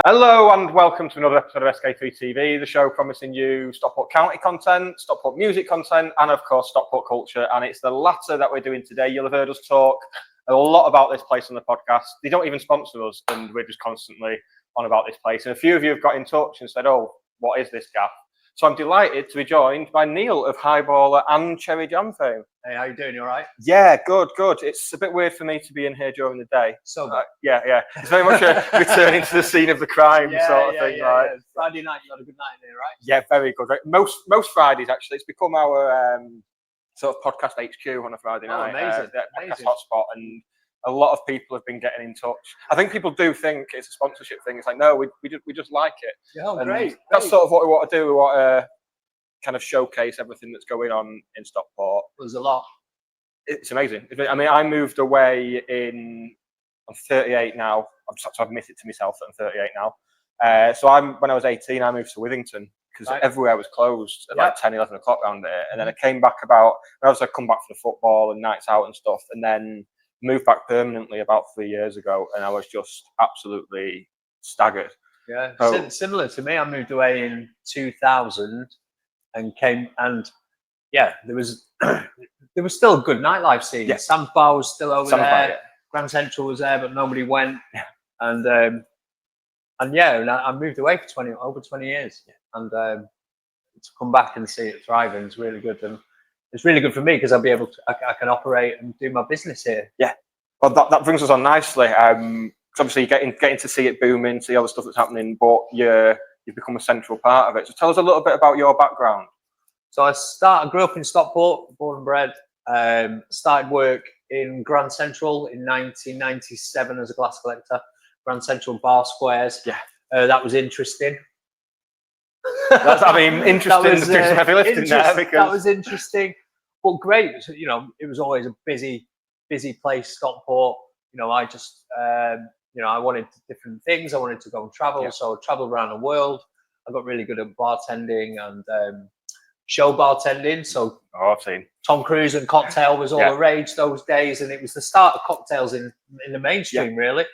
Hello and welcome to another episode of SK3 TV, the show promising you Stockport County content, Stockport music content, and of course Stockport culture. And it's the latter that we're doing today. You'll have heard us talk a lot about this place on the podcast. They don't even sponsor us, and we're just constantly on about this place. And a few of you have got in touch and said, "Oh, what is this gaff?" So I'm delighted to be joined by Neil of Highballer and Cherry Jam fame. Hey, how you doing? You all right? Yeah, good. It's a bit weird for me to be in here during the day. So yeah. It's very much a returning to the scene of the crime sort of thing. Yeah. Friday night, you had a good night in here, right? Yeah, very good. Right? Most Fridays, actually, it's become our sort of podcast HQ on a Friday night. Amazing. Podcast hotspot, and a lot of people have been getting in touch. I think people do think it's a sponsorship thing. It's like, no, we just like it. Yeah, great. That's sort of what we want to do. We want to kind of showcase everything that's going on in Stockport. There's a lot. It's amazing. I mean, I moved away I'm 38 now. I'm sort of admitted to myself that I'm 38 now. So when I was 18, I moved to Withington because everywhere was closed at like 10, 11 o'clock around there. And then I came back I'd come back for the football and nights out and stuff. And then moved back permanently about 3 years ago. And I was just absolutely staggered. Yeah, similar to me. I moved away in 2000 and there was still a good nightlife scene. Yeah. Sam's Bar was still over there. Grand Central was there, but nobody went. Yeah. And I moved away for over 20 years. Yeah. And to come back and see it thriving is really good. And it's really good for me because I can operate and do my business here. Yeah. Well, that brings us on nicely. Obviously, you're getting to see it booming, see all the stuff that's happening, but you've become a central part of it. So tell us a little bit about your background. So I grew up in Stockport, born and bred. Started work in Grand Central in 1997 as a glass collector. Grand Central Bar Squares. Yeah, that was interesting. Interesting to do some heavy lifting there. That was interesting, but great. It was always a busy place, Stockport. I wanted different things. I wanted to go and travel, so I traveled around the world. I got really good at bartending and show bartending. So I've seen Tom Cruise and cocktail was all the rage those days, and it was the start of cocktails in the mainstream, really.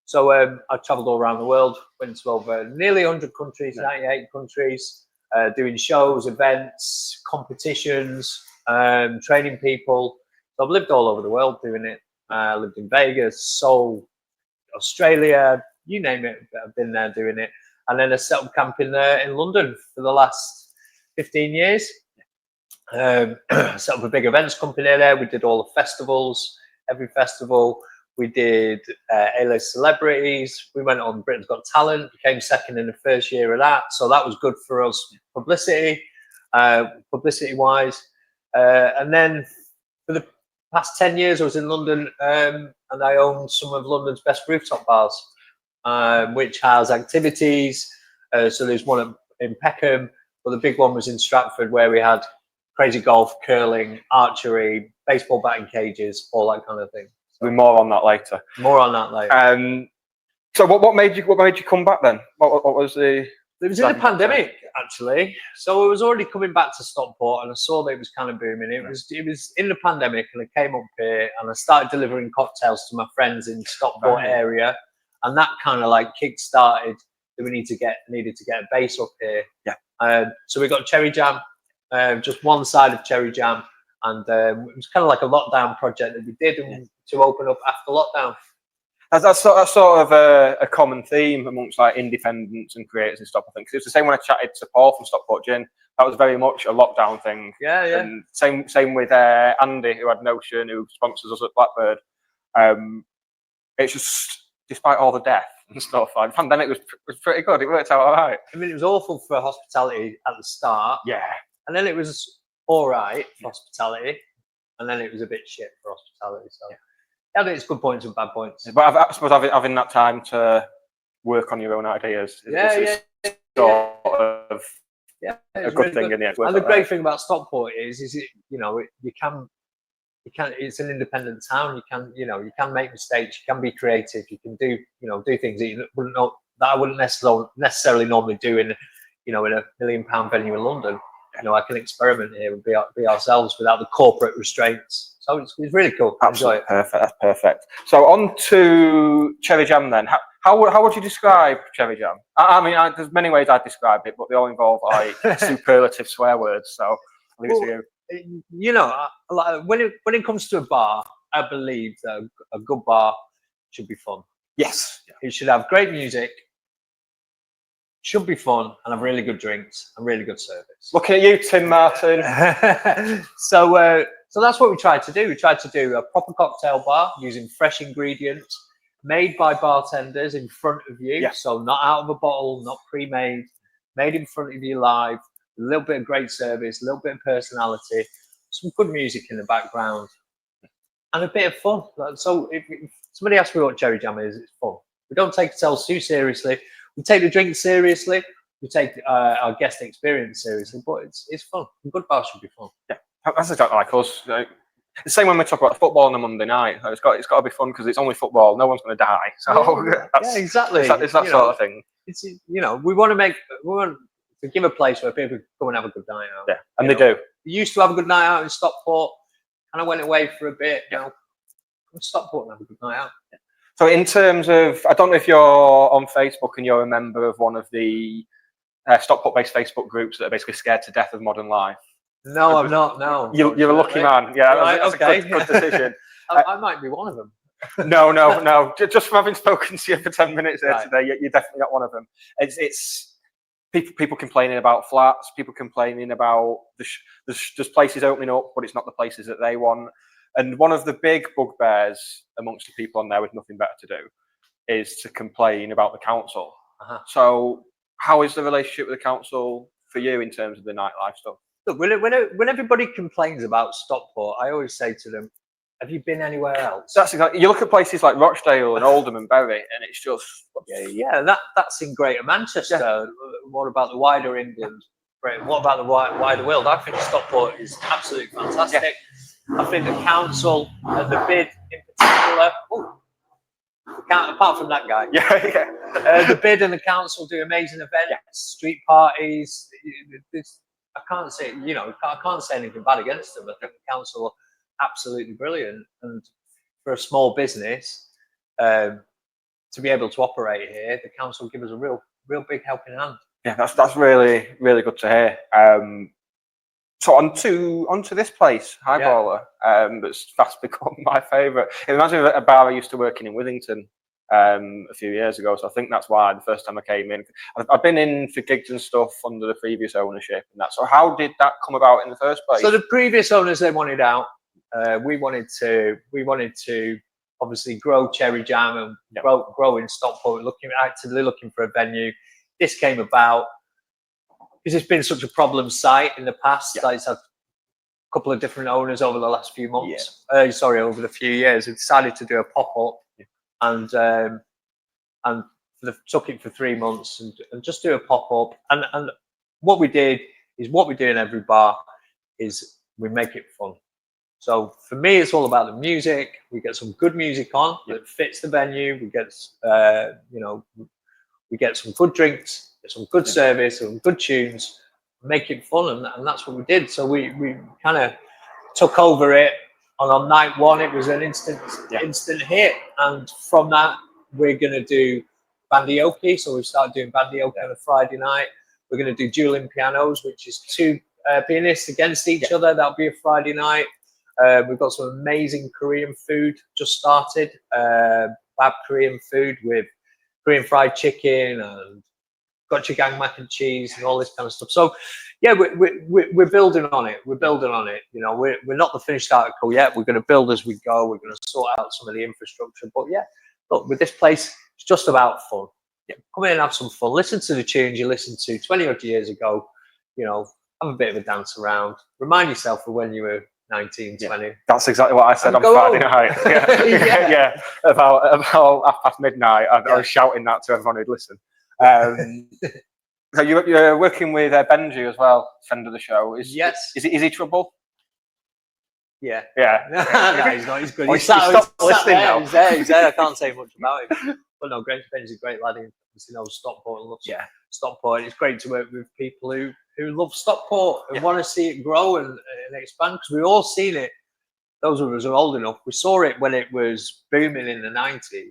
So I travelled all around the world, went to over nearly 100 countries, 98 countries, doing shows, events, competitions, training people. So I've lived all over the world doing it. I lived in Vegas, Seoul, Australia, you name it. I've been there doing it. And then I set up camp in London for the last 15 years. Set up a big events company there. We did all the festivals, every festival. We did A-list celebrities. We went on Britain's Got Talent, became second in the first year of that. So that was good for us publicity-wise. And then for the past 10 years, I was in London and I owned some of London's best rooftop bars, which has activities. So there's one in Peckham, but the big one was in Stratford where we had crazy golf, curling, archery, baseball batting cages, all that kind of thing. So more on that later. So what made you come back then? What was the... It was in the pandemic, actually. So I was already coming back to Stockport and I saw that it was kind of booming. It was in the pandemic and I came up here and I started delivering cocktails to my friends in Stockport area. And that kind of like kick-started that we needed to get a base up here. Yeah. So we got Cherry Jam, just one side of Cherry Jam. And it was kind of like a lockdown project that we did to open up after lockdown. That's sort of a common theme amongst like independents and creators and stuff, I think. Because it's the same when I chatted to Paul from Stockport Gin. That was very much a lockdown thing. Yeah. And same with Andy, who had Notion, who sponsors us at Blackbird. It's just, despite all the death and stuff, like the pandemic was pretty good. It worked out all right. I mean, it was awful for hospitality at the start. Yeah. And then it was all right for hospitality. And then it was a bit shit for hospitality. So. Yeah. Yeah, it's good points and bad points. But I suppose having that time to work on your own ideas is sort of a good thing in the end. And the great thing about Stockport is it, you can. It's an independent town. You can make mistakes. You can be creative. You can do things that I wouldn't necessarily normally do in a £1 million venue in London. I can experiment here and be ourselves without the corporate restraints. So it's really cool. Absolutely perfect. That's perfect. So on to Cherry Jam then. How would you describe Cherry Jam? I mean, there's many ways I'd describe it, but they all involve like superlative swear words. So I think it's for you. You know, when it comes to a bar, I believe that a good bar should be fun. Yes. It should have great music, should be fun, and have really good drinks and really good service. Looking at you, Tim Martin. So that's what we tried to do. We tried to do a proper cocktail bar using fresh ingredients, made by bartenders in front of you. Yeah. So not out of a bottle, not pre-made, made in front of you live. A little bit of great service, a little bit of personality, some good music in the background, and a bit of fun. So if somebody asks me what Cherry Jam is, it's fun. We don't take ourselves too seriously. We take the drink seriously. We take our guest experience seriously, but it's fun. A good bar should be fun. Yeah, that's exactly like us. The same when we talk about football on a Monday night. It's got to be fun because it's only football. No one's going to die. So yeah, exactly. It's that sort of thing. It's we want to give a place where people come and have a good night out. Yeah, and they do. We used to have a good night out in Stockport, and I went away for a bit. Yeah. Now, come to Stockport and have a good night out. Yeah. So in terms of, I don't know if you're on Facebook and you're a member of one of the Stockport-based Facebook groups that are basically scared to death of modern life. No, I'm not. No, you're a lucky man. Yeah, right, that's okay. a good decision. I might be one of them. No. Just from having spoken to you for 10 minutes there Right. today, you're definitely not one of them. It's people complaining about flats, people complaining about there's places opening up, but it's not the places that they want. And one of the big bugbears amongst the people on there with nothing better to do is to complain about the council. Uh-huh. So how is the relationship with the council for you in terms of the nightlife stuff? Look, when everybody complains about Stockport, I always say to them, have you been anywhere else? That's exactly. You look at places like Rochdale and Oldham and Bury, and it's just that's in Greater Manchester. Yeah. What about the wider England? What about the wider world? I think Stockport is absolutely fantastic. Yeah. I think the council and the bid in particular. Apart from that guy, the bid and the council do amazing events, street parties. I can't say I can't say anything bad against them. I think the council are absolutely brilliant, and for a small business to be able to operate here, the council give us a real big helping hand. Yeah, that's really good to hear. So onto this place, Highballer, that's fast become my favourite. It reminds me of a bar I used to work in Withington a few years ago. So I think that's why the first time I came in, I've been in for gigs and stuff under the previous ownership and that. So how did that come about in the first place? So the previous owners, they wanted out. We wanted to obviously grow Cherry Jam and grow in Stockport, actively looking for a venue. This came about because it's been such a problem site in the past. Like it's had a couple of different owners over the last few months. Over the few years, we decided to do a pop-up and took it for 3 months and just do a pop-up. And what we did is what we do in every bar is we make it fun. So for me, it's all about the music. We get some good music on that fits the venue. We get we get some good drinks, get some good service, some good tunes, make it fun, and that's what we did. So we kind of took over it, and on night one it was an instant hit, and from that we're going to do bandioke. So we started doing bandioke on a Friday night. We're going to do dueling pianos, which is two pianists against each other. That'll be a Friday night. We've got some amazing Korean food just started, bab Korean food with Korean fried chicken and gochujang mac and cheese and all this kind of stuff. So yeah, we're building on it. We're building on it. You know, we're not the finished article yet. We're going to build as we go. We're going to sort out some of the infrastructure. But yeah, look, with this place, it's just about fun. Yeah, come in and have some fun. Listen to the tunes you listened to 20 odd years ago. You know, have a bit of a dance around. Remind yourself of when you were 19, 20. That's exactly what I said on Friday night. About midnight. I was shouting that to everyone who'd listen. So you're working with Benji as well, friend of the show. Is he trouble? Yeah. No, he's not. He's good. He's stopped listening now. He's there. I can't say much about him. But no, Benji's a great lad. He knows Stockport and loves Stockport. It's great to work with people who love Stockport and want to see it grow and expand, because we've all seen it. Those of us who are old enough, we saw it when it was booming in the 90s.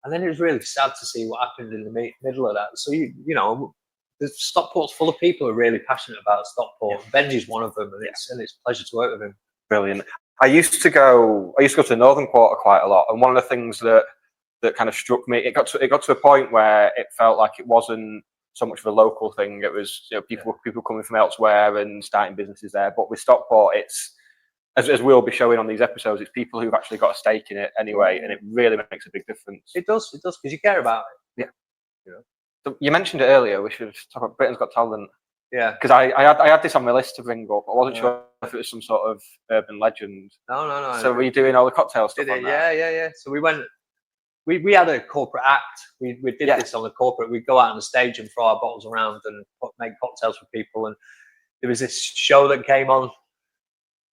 And then it was really sad to see what happened in the middle of that. So you know, the Stockport's full of people who are really passionate about Stockport. Yeah. Benji's one of them, and it's a pleasure to work with him. Brilliant. I used to go to the Northern Quarter quite a lot, and one of the things that kind of struck me, it got to a point where it felt like it wasn't so much of a local thing. It was, you know, people coming from elsewhere and starting businesses there. But with Stockport, it's as we'll be showing on these episodes, it's people who've actually got a stake in it anyway, and it really makes a big difference. It does, because you care about it. Yeah. You know. So you mentioned it earlier. We should talk about Britain's Got Talent. Yeah. Because I had this on my list to bring up. I wasn't sure if it was some sort of urban legend. No. So were you doing all the cocktail stuff on that? Yeah. So we had a corporate act. We did this on the corporate. We'd go out on the stage and throw our bottles around and make cocktails for people. And there was this show that came on.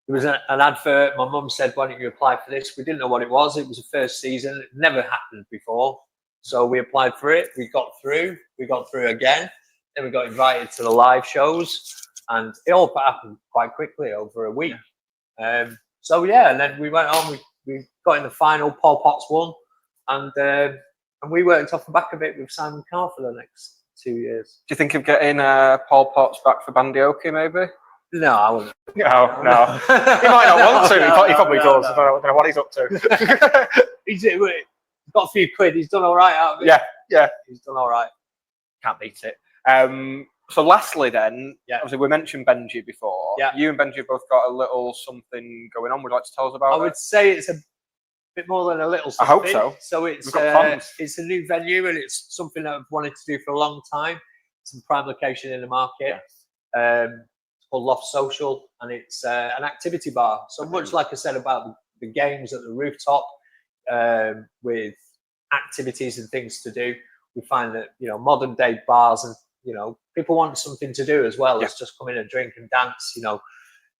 There was an advert. My mum said, "Why don't you apply for this?" We didn't know what it was. It was the first season. It never happened before. So we applied for it. We got through. We got through again. Then we got invited to the live shows. And it all happened quite quickly over a week. And then we went on. We got in the final. Paul Potts won. And we worked off the back of it with Simon Carr for the next 2 years. Do you think of getting Paul Potts back for Bandioki, maybe? No, I wouldn't. No. He might not want to. He probably does. I don't know what he's up to. He's got a few quid. He's done all right out of it. Yeah. He's done all right. Can't beat it. So lastly then, obviously we mentioned Benji before. Yeah. You and Benji have both got a little something going on. Would you like to tell us about it? I would say it's a bit more than a little something. I hope so. So it's a new venue, and it's something that I've wanted to do for a long time. It's in prime location in the market. It's called Loft Social, and it's an activity bar. So much like I said about the games at the rooftop, with activities and things to do, we find that, you know, modern day bars and, you know, people want something to do as well as just come in and drink and dance, you know.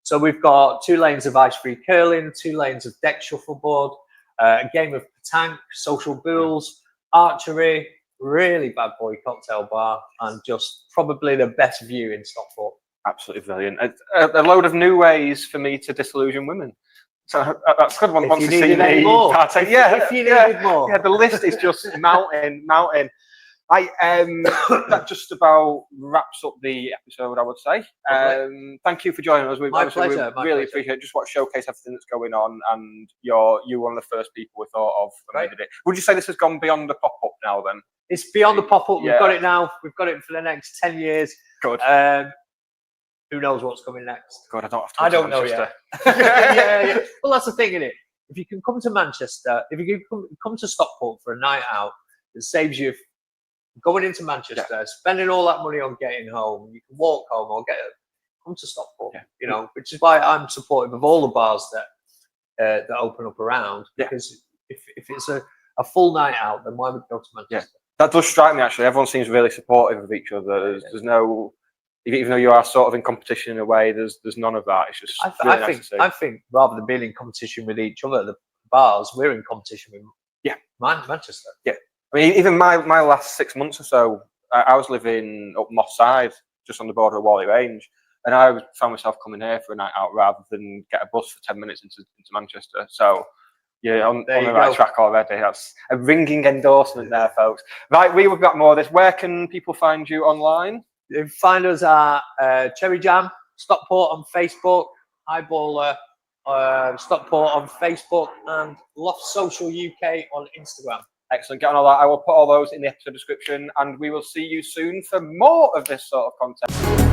So we've got 2 lanes of ice-free curling, 2 lanes of deck shuffleboard, a game of petanque, social bowls, archery, really bad boy cocktail bar, and just probably the best view in Stockport. Absolutely brilliant. A load of new ways for me to disillusion women. So that's a good one. Wants to see me partake. If you needed more. Yeah, the list is just mounting. That just about wraps up the episode, I would say. Thank you for joining us. My pleasure. We really appreciate it. Just want to showcase everything that's going on, and you're one of the first people we thought of when we did it. Would you say this has gone beyond the pop-up now then? It's beyond the pop-up. We've got it now. We've got it for the next 10 years. Good. Who knows what's coming next? God, I don't know yet. Yeah. Well, that's the thing, isn't it? If you can come to Manchester, if you can come to Stockport for a night out, it saves you going into Manchester, spending all that money on getting home. You can walk home or come to Stockport. You know, which is why I'm supportive of all the bars that open up around. Because if it's a full night out, then why would you go to Manchester? That does strike me, actually. Everyone seems really supportive of each other. There's no, even though you are sort of in competition in a way, there's none of that. It's just I think rather than being in competition with each other, the bars, we're in competition with Manchester. Yeah. I mean, even my last 6 months or so, I was living up Moss Side, just on the border of Whalley Range, and I found myself coming here for a night out rather than get a bus for 10 minutes into Manchester. So, yeah, on the right track already. That's a ringing endorsement there, folks. Right, we will be back more of this. Where can people find you online? You can find us at Cherry Jam, Stockport on Facebook, Highballer, Stockport on Facebook, and Loft Social UK on Instagram. Excellent. Get on all that. I will put all those in the episode description, and we will see you soon for more of this sort of content.